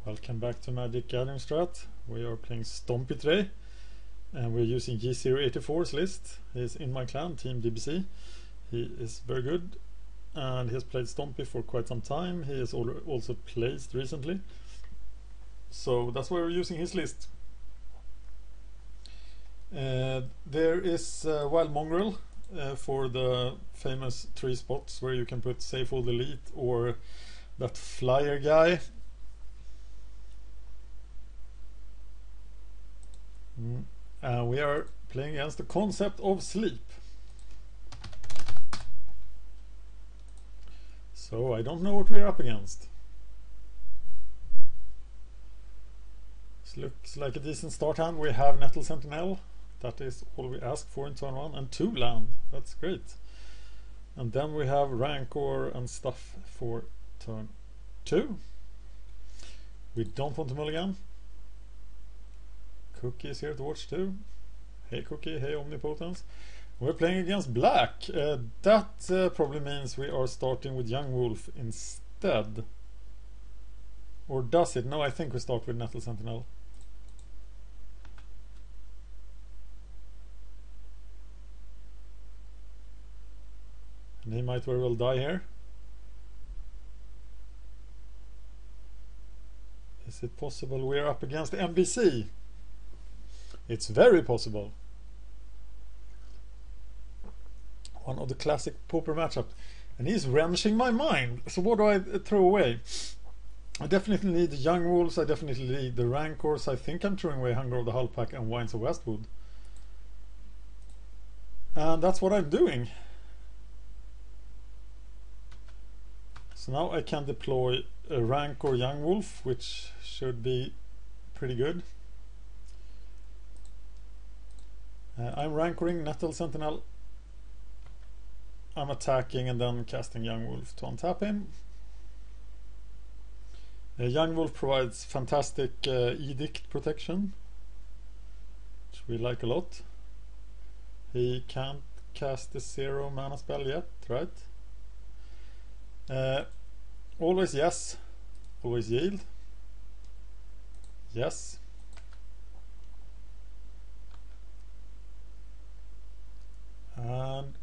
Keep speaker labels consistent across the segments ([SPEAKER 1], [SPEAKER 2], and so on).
[SPEAKER 1] Welcome back to MagicGatheringStrat. We are playing Stompy today and we're using G084's list. He's in my clan, Team DBC. He is very good and he has played Stompy for quite some time. He has also placed recently, so that's why we're using his list. There is Wild Mongrel for the famous 3 spots where you can put Safe Old Elite or that flyer guy. We are playing against the concept of sleep. So I don't know what we're up against. This looks like a decent start hand. We have Nettle Sentinel. That is all we ask for in turn 1, and 2 land. That's great. And then we have Rancor and stuff for turn 2. We don't want to mulligan. Cookie is here to watch too. Hey Cookie, hey Omnipotence. We're playing against black. That probably means we are starting with Young Wolf instead. Or does it? No, I think we start with Nettle Sentinel. And he might very well die here. Is it possible we're up against MBC? It's very possible. One of the classic Pauper matchups. And he's wrenching my mind. So what do I throw away? I definitely need the Young Wolves. I definitely need the Rancors. I think I'm throwing away Hunger of the Hull Pack and Wines of Westwood. And that's what I'm doing. So now I can deploy a Rancor Young Wolf, which should be pretty good. I'm rancoring Nettle Sentinel. I'm attacking and then casting Young Wolf to untap him. Young Wolf provides fantastic edict protection, which we like a lot. He can't cast the 0 mana spell yet, right? Always yes. Always yield. Yes. And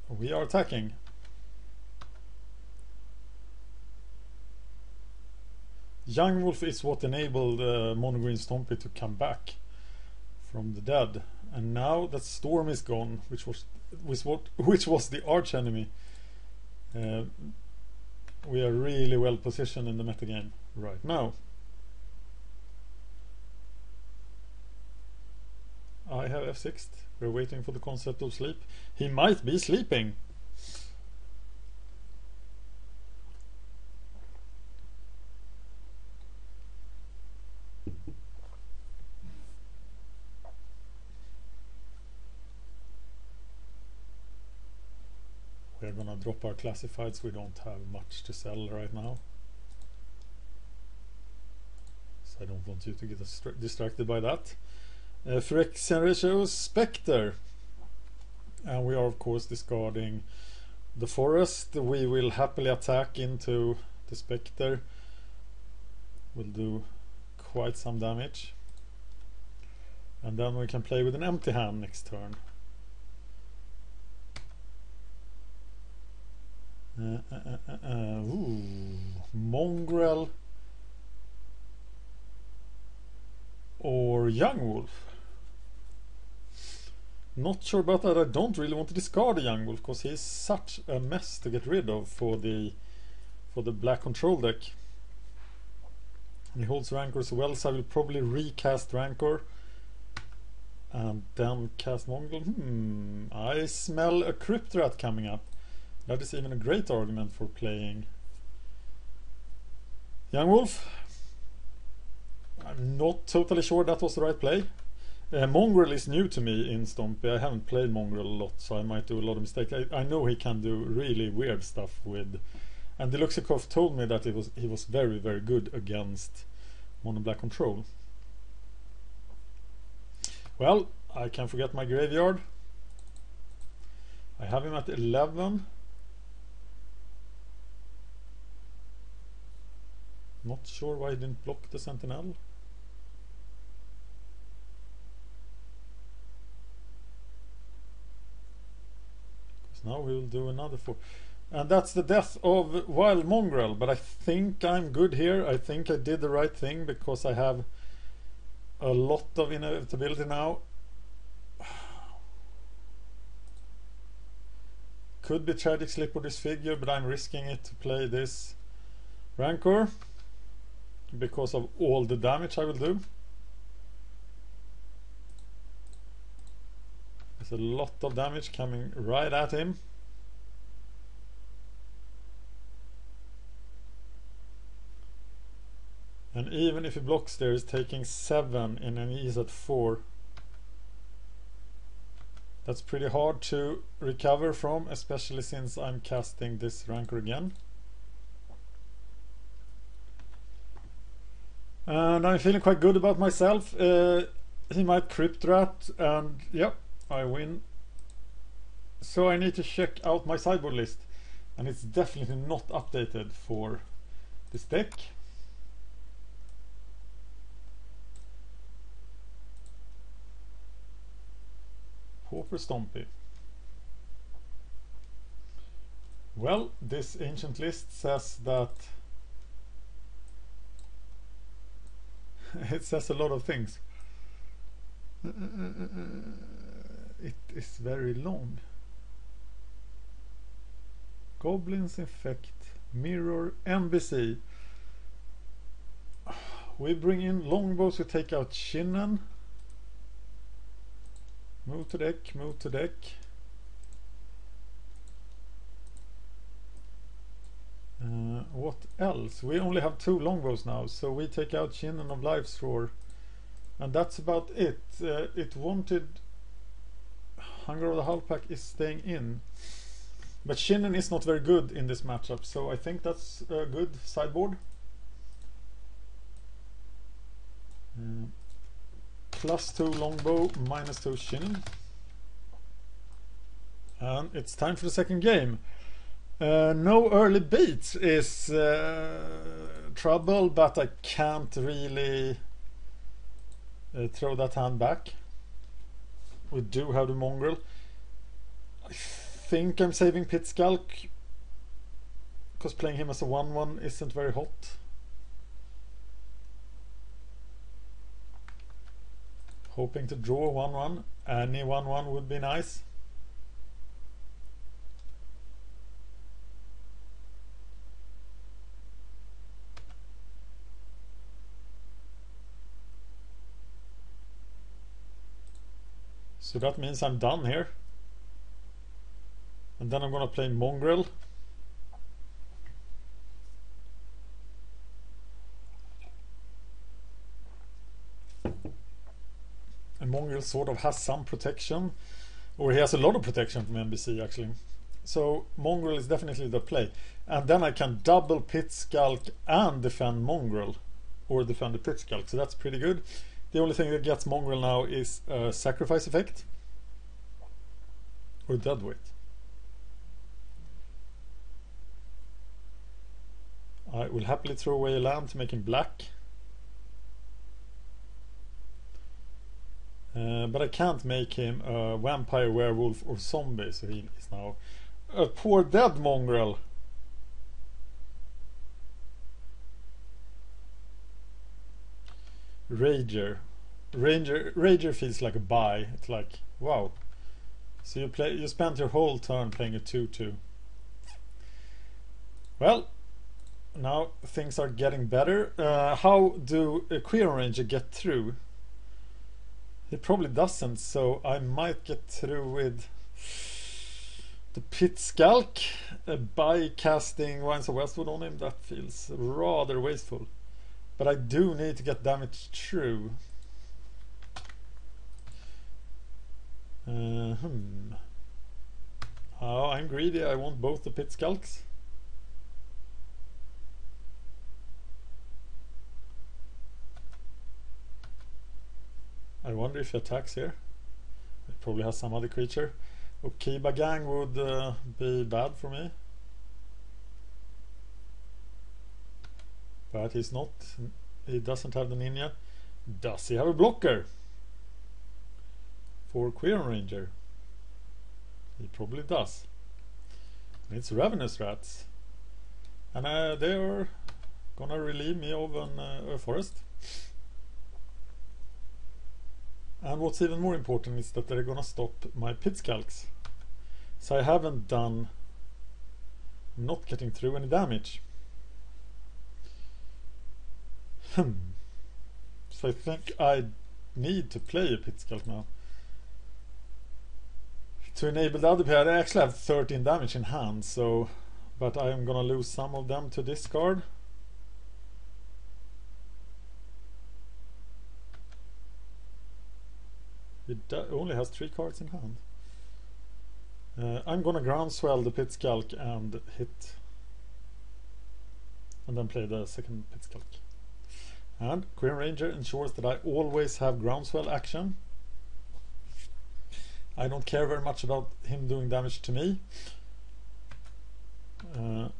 [SPEAKER 1] we are attacking. Young Wolf is what enabled Mono Green Stompy to come back from the dead, and now that Storm is gone, which was the arch enemy, we are really well positioned in the metagame right now. I have F6. We're waiting for the concept of sleep. He might be sleeping. We're gonna drop our classifieds. We don't have much to sell right now, so I don't want you to get distracted by that. Phyrexian Spectre, and we are of course discarding the forest. We will happily attack into the Spectre. We'll do quite some damage, and then we can play with an empty hand next turn. Mongrel or Young Wolf. Not sure about that. I don't really want to discard a Young Wolf because he's such a mess to get rid of for the black control deck. And he holds Rancor as well, so I will probably recast Rancor and then cast Mongrel. I smell a Crypt Rat coming up. That is even a great argument for playing Young Wolf. I'm not totally sure that was the right play. Mongrel is new to me in Stompy. I haven't played Mongrel a lot, so I might do a lot of mistakes. I know he can do really weird stuff with, and Deluxikov told me that he was very, very good against mono black control. Well, I can forget my graveyard. I have him at 11. Not sure why he didn't block the Sentinel. Because now we will do another 4. And that's the death of Wild Mongrel. But I think I'm good here. I think I did the right thing because I have a lot of inevitability now. Could be Tragic Slip or Disfigure, but I'm risking it to play this Rancor because of all the damage I will do. There's a lot of damage coming right at him. And even if he blocks there, he's taking 7 and then he's at 4. That's pretty hard to recover from, especially since I'm casting this Rancor again. And I'm feeling quite good about myself. He might Crypt Rat, and yep, I win. So I need to check out my sideboard list. And it's definitely not updated for this deck. Pauper Stompy. Well, this ancient list says that it says a lot of things. It is very long. Goblins Infect, Mirror, MBC. We bring in Longbows to take out Shinnen. Move to deck, move to deck. What else? We only have 2 longbows now, so we take out Shinnen of Life's Roar. And that's about it. It wanted... Hunger of the Hullpack is staying in. But Shinnen is not very good in this matchup, so I think that's a good sideboard. +2 longbow, -2 Shinnen. And it's time for the second game. No early beats is trouble, but I can't really throw that hand back. We do have the Mongrel. I think I'm saving Pit Skulk because playing him as a 1/1 isn't very hot. Hoping to draw 1/1. Any 1/1 would be nice. So that means I'm done here. And then I'm gonna play Mongrel. And Mongrel sort of has some protection, or he has a lot of protection from MBC actually. So Mongrel is definitely the play. And then I can double Pit Skulk and defend Mongrel, or defend the Pit Skulk, so that's pretty good. The only thing that gets Mongrel now is a sacrifice effect or deadweight. I will happily throw away a land to make him black. But I can't make him a vampire, werewolf or zombie, so he is now a poor dead Mongrel. Rager feels like a buy. It's like, wow. So you spent your whole turn playing a 2/2. Well, now things are getting better. How do a Queer Ranger get through? He probably doesn't, so I might get through with the Pit Skulk by casting Wines of Westwood on him. That feels rather wasteful. But I do need to get damage through. Oh, I'm greedy. I want both the Pit Skulks. I wonder if he attacks here. It probably has some other creature. Okiba Gang would be bad for me. But he's not. He doesn't have the ninja. Does he have a blocker for Queer Ranger? He probably does. It's Ravenous Rats, and they're gonna relieve me of a forest. And what's even more important is that they're gonna stop my pit skulks. So I haven't done. I'm not getting through any damage. So I think I need to play a pit skulk now. To enable the other pair, I actually have 13 damage in hand, so but I am gonna lose some of them to discard. It only has 3 cards in hand. I'm gonna groundswell the pit skulk and hit, and then play the second pit skulk. And Queen Ranger ensures that I always have groundswell action. I don't care very much about him doing damage to me. I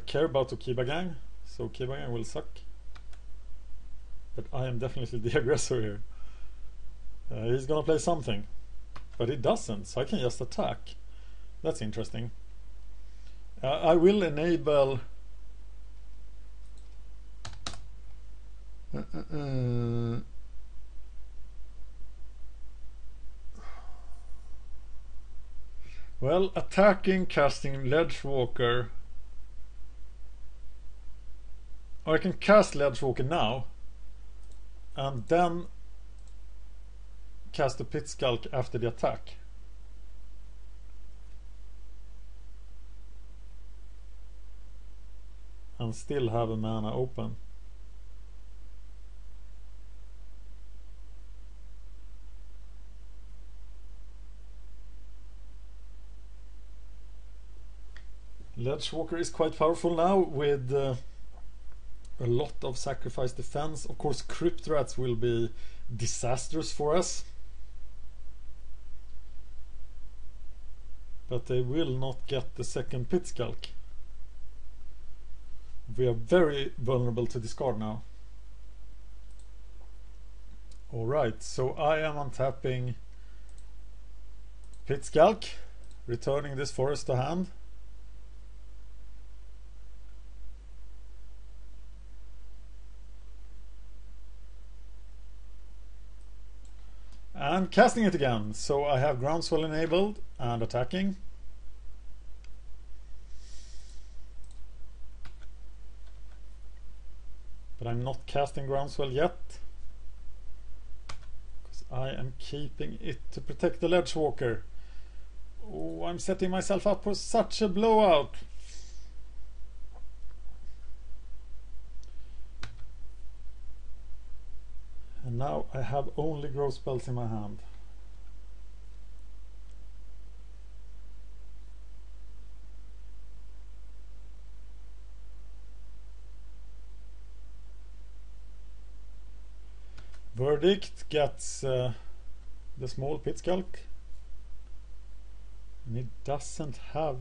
[SPEAKER 1] care about Okiba Gang, so Okiba Gang will suck. But I am definitely the aggressor here. He's gonna play something, but he doesn't, so I can just attack. That's interesting. I will enable well, attacking, casting Ledgewalker. Or I can cast Ledgewalker now and then cast the Pit Skulk after the attack. And still have a mana open. Ledgewalker is quite powerful now with a lot of sacrifice defense. Of course, Crypt Rats will be disastrous for us, but they will not get the second Pit Skulk. We are very vulnerable to discard now. Alright, so I am untapping Pit Skulk, returning this forest to hand. And casting it again, so I have Groundswell enabled and attacking. But I'm not casting Groundswell yet, because I am keeping it to protect the Ledgewalker. Oh, I'm setting myself up for such a blowout. And now I have only growth spells in my hand. Verdict gets the small Pit Skulk, and it doesn't have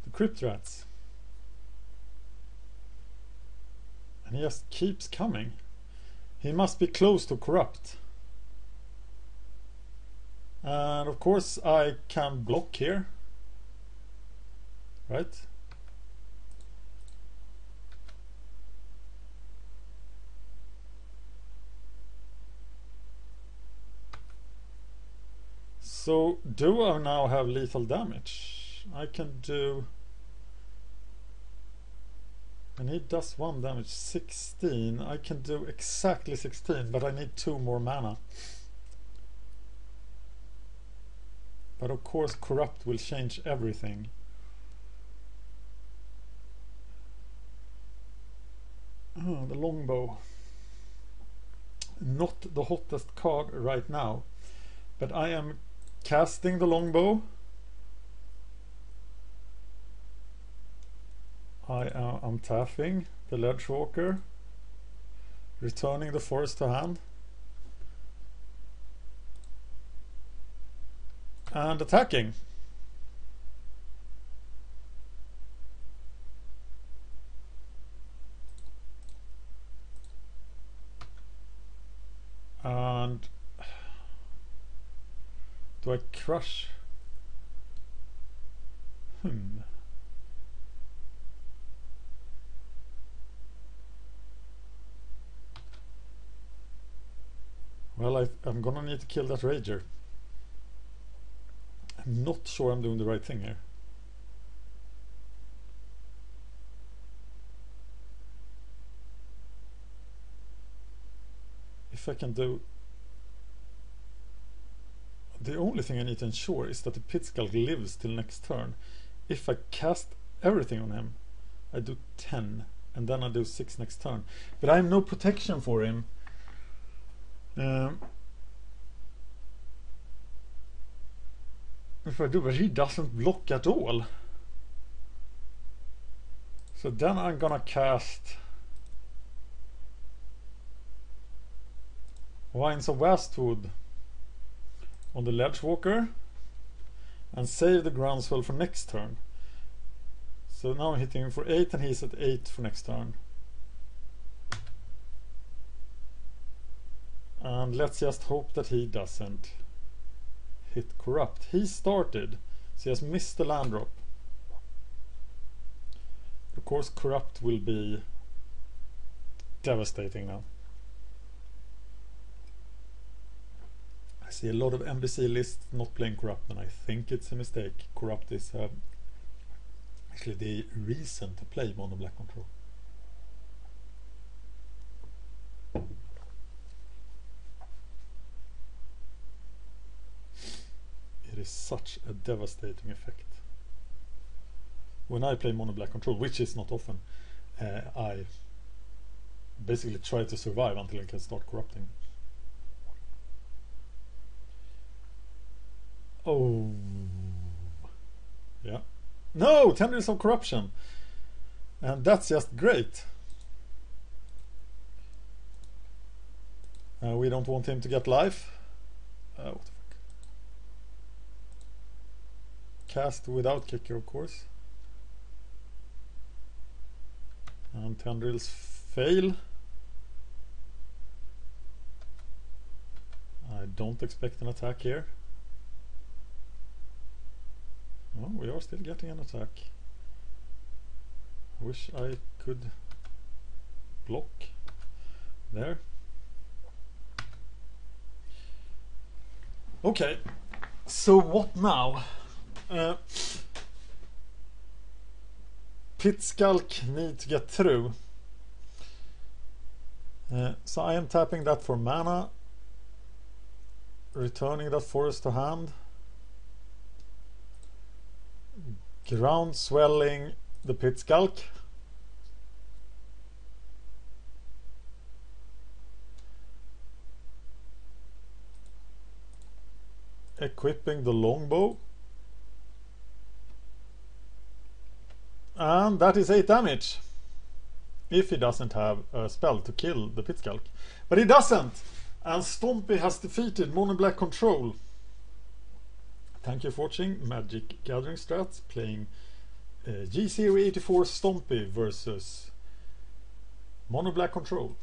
[SPEAKER 1] the Crypt Rats, and he just keeps coming. He must be close to corrupt. And of course I can block here, right? So do I now have lethal damage? I can do, and he does 1 damage, 16. I can do exactly 16, but I need 2 more mana. But of course corrupt will change everything. Oh, the longbow. Not the hottest card right now, but I am casting the longbow. I am tapping the Ledgewalker, returning the forest to hand, and attacking. Do I crush? Well, I'm gonna need to kill that Rager. I'm not sure I'm doing the right thing here. If I can do... The only thing I need to ensure is that the Pit Skulk lives till next turn. If I cast everything on him, I do 10, and then I do 6 next turn. But I have no protection for him. If I do, but he doesn't block at all. So then I'm gonna cast Vines of Westwood on the Ledgewalker and save the Groundswell for next turn. So now I'm hitting him for 8 and he's at 8 for next turn. And let's just hope that he doesn't hit Corrupt. He started, so he has missed the land drop. Of course, Corrupt will be devastating now. I see a lot of MBC lists not playing Corrupt, and I think it's a mistake. Corrupt is actually the reason to play Mono Black Control. It is such a devastating effect. When I play Mono Black Control, which is not often, I basically try to survive until I can start corrupting. Oh, yeah. No, Tendrils of Corruption, and that's just great. We don't want him to get life. What the fuck? Cast without kicker, of course. And Tendrils fail. I don't expect an attack here. Oh, we are still getting an attack. I wish I could block there. Okay, so what now? Pit Skulk need to get through. So I am tapping that for mana, returning that forest to hand, ground swelling the Pit Skulk, equipping the longbow, and that is 8 damage if he doesn't have a spell to kill the Pit Skulk. But he doesn't, and Stompy has defeated Mono Black Control. Thank you for watching MagicGatheringStrat playing G084 Stompy versus Mono Black Control.